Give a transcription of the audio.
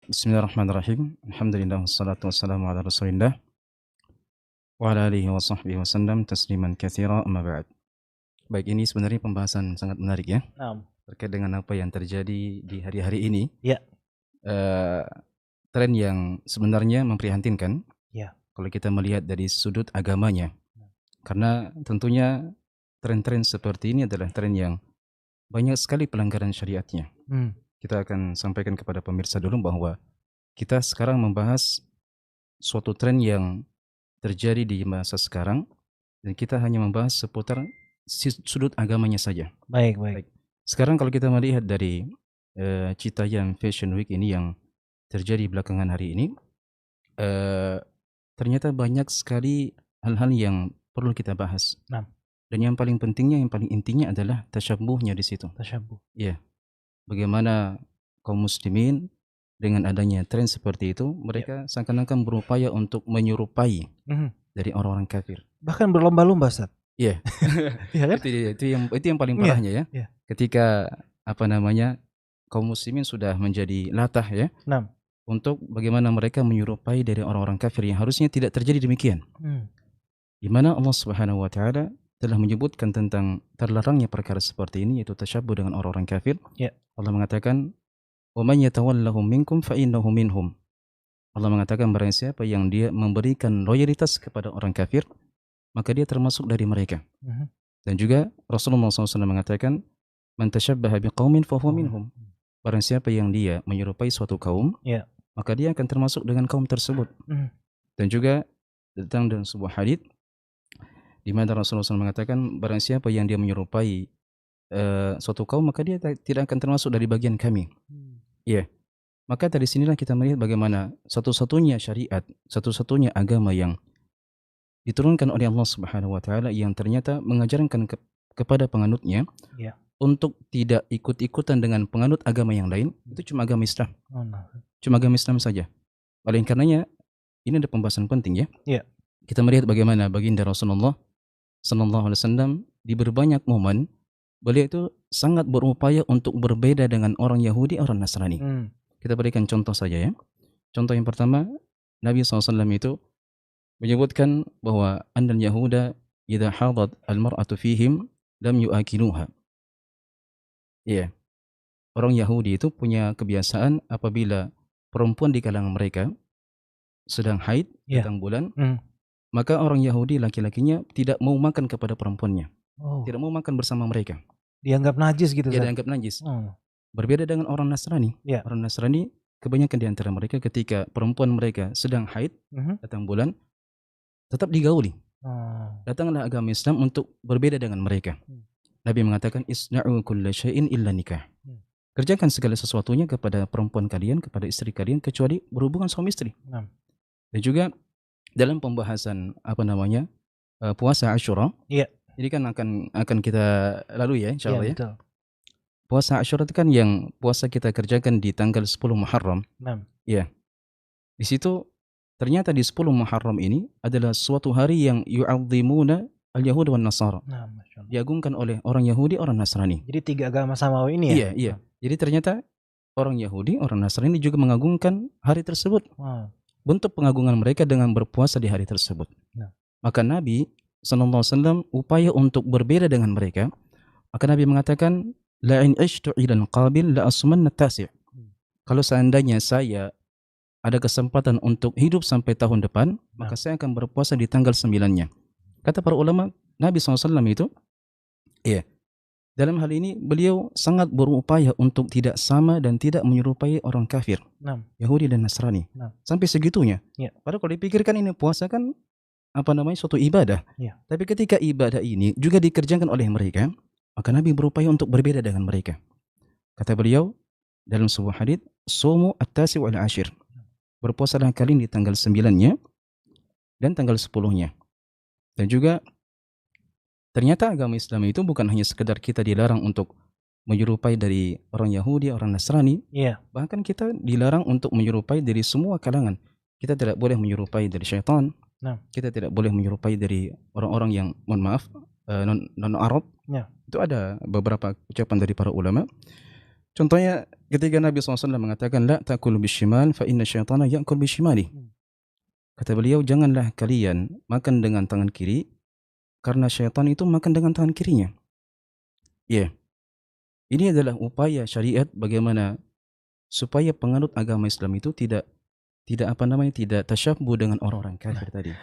Bismillahirrahmanirrahim. Alhamdulillah wassalatu wassalamu ala Rasulillah wa ala alihi wa sahbihi wasallam tasliman katsira amma ba'd. Baik, ini sebenarnya pembahasan sangat menarik ya, Naam. terkait dengan apa yang terjadi di hari-hari ini. Ya. Eee, Tren yang sebenarnya memprihatinkan Ya. kalau kita melihat dari sudut agamanya. Karena tentunya tren-tren seperti ini adalah tren yang banyak sekali pelanggaran syariatnya. Kita akan sampaikan kepada pemirsa dulu bahwa kita sekarang membahas suatu tren yang terjadi di masa sekarang dan kita hanya membahas seputar sudut agamanya saja. Baik. Sekarang kalau kita melihat dari Citayam Fashion Week ini yang terjadi belakangan hari ini, ternyata banyak sekali hal-hal yang perlu kita bahas. Naam. Dan yang paling pentingnya, yang paling intinya adalah tasyabuhnya di situ. Tasyabuh. Iya. Bagaimana kaum muslimin dengan adanya tren seperti itu, mereka seakan-akan berupaya untuk menyerupai dari orang-orang kafir. Bahkan berlomba-lomba, Ustaz. Iya. Iya kan? Itu yang paling parahnya ya. Iya. Ketika kaum muslimin sudah menjadi latah ya. Naam. Untuk bagaimana mereka menyerupai dari orang-orang kafir yang harusnya tidak terjadi demikian. Di mana Allah Subhanahu wa taala telah menyebutkan tentang terlarangnya perkara seperti ini, yaitu tasyabuh dengan orang-orang kafir. Ya. Allah mengatakan, "Wa man yatawallahum minkum fa innahu minhum." Allah mengatakan barang siapa yang dia memberikan loyalitas kepada orang kafir, maka dia termasuk dari mereka. Dan juga Rasulullah SAW mengatakan, "Man tashabbaha biqaumin fa huwa minhum." Barang siapa yang dia menyerupai suatu kaum, maka dia akan termasuk dengan kaum tersebut. Dan juga datang dalam sebuah hadits di mana Rasulullah SAW mengatakan barang siapa yang dia menyerupai suatu kaum, maka dia tidak akan termasuk dari bagian kami. Iya. Maka dari sinilah kita melihat bagaimana satu-satunya syariat, satu-satunya agama yang diturunkan oleh Allah Subhanahu wa taala yang ternyata mengajarkan kepada penganutnya untuk tidak ikut-ikutan dengan penganut agama yang lain, itu cuma agama Islam. Cuma agama Islam saja. Oleh karenanya ini ada pembahasan penting ya. Kita melihat bagaimana baginda Rasulullah sallallahu alaihi wasallam di berbanyak momen beliau itu sangat berupaya untuk berbeda dengan orang Yahudi, orang Nasrani. Kita berikan contoh saja ya. Contoh yang pertama, Nabi SAW itu menyebutkan bahwa annal yahuda idza hadat al-mar'atu fihim lam yu'akinuha. Iya. Orang Yahudi itu punya kebiasaan apabila perempuan di kalangan mereka sedang haid, datang bulan, maka orang Yahudi laki-lakinya tidak mau makan kepada perempuannya. Tidak mau makan bersama mereka. Dianggap najis gitu. Ya, dianggap najis. Berbeda dengan orang Nasrani. Orang Nasrani kebanyakan di antara mereka ketika perempuan mereka sedang haid, datang bulan, tetap digauli. Datanglah agama Islam untuk berbeda dengan mereka. Nabi mengatakan isna'u kulla syai'in illa nikah. Kerjakan segala sesuatunya kepada perempuan kalian, kepada istri kalian, kecuali berhubungan suami istri. Dan juga dalam pembahasan puasa Asyura. Ini kan akan kita lalui ya insyaallah ya. Betul. Puasa Asyura itu kan yang puasa kita kerjakan di tanggal 10 Muharram. Iya. Di situ ternyata di 10 Muharram ini adalah suatu hari yang yu'azzimuna al-Yahud wan Nasara. Diagungkan oleh orang Yahudi, orang Nasrani. Jadi tiga agama samawi ini ya? Iya. Jadi ternyata orang Yahudi, orang Nasrani juga mengagungkan hari tersebut. Bentuk pengagungan mereka dengan berpuasa di hari tersebut. Maka Nabi SAW upaya untuk berbeda dengan mereka. Maka Nabi mengatakan, la in ishtu ilan qabil la asmanna tasi'. Kalau seandainya saya ada kesempatan untuk hidup sampai tahun depan, maka saya akan berpuasa di tanggal 9-nya. Kata para ulama, Nabi SAW itu, dalam hal ini beliau sangat berupaya untuk tidak sama dan tidak menyerupai orang kafir, Yahudi dan Nasrani. Sampai segitunya. Padahal kalau dipikirkan ini puasa kan suatu ibadah. Tapi ketika ibadah ini juga dikerjakan oleh mereka, maka Nabi berupaya untuk berbeda dengan mereka. Kata beliau dalam sebuah hadits, "Sumu at-tasi' wal 'ashir." Berpuasalah kalian di tanggal 9-nya dan tanggal 10-nya. Dan juga ternyata agama Islam itu bukan hanya sekedar kita dilarang untuk menyerupai dari orang Yahudi, orang Nasrani. Bahkan kita dilarang untuk menyerupai dari semua kalangan. Kita tidak boleh menyerupai dari syaitan. Kita tidak boleh menyerupai dari orang-orang yang non-Arab. Itu ada beberapa ucapan dari para ulama. Contohnya Ketika Nabi SAW mengatakan la ta'kulu bishimal fa inna syaitana ya'kul bishimali. Kata beliau, janganlah kalian makan dengan tangan kiri karena syaitan itu makan dengan tangan kirinya. Ya. Ini adalah upaya syariat bagaimana supaya penganut agama Islam itu tidak tasyabbuh dengan orang-orang kafir tadi.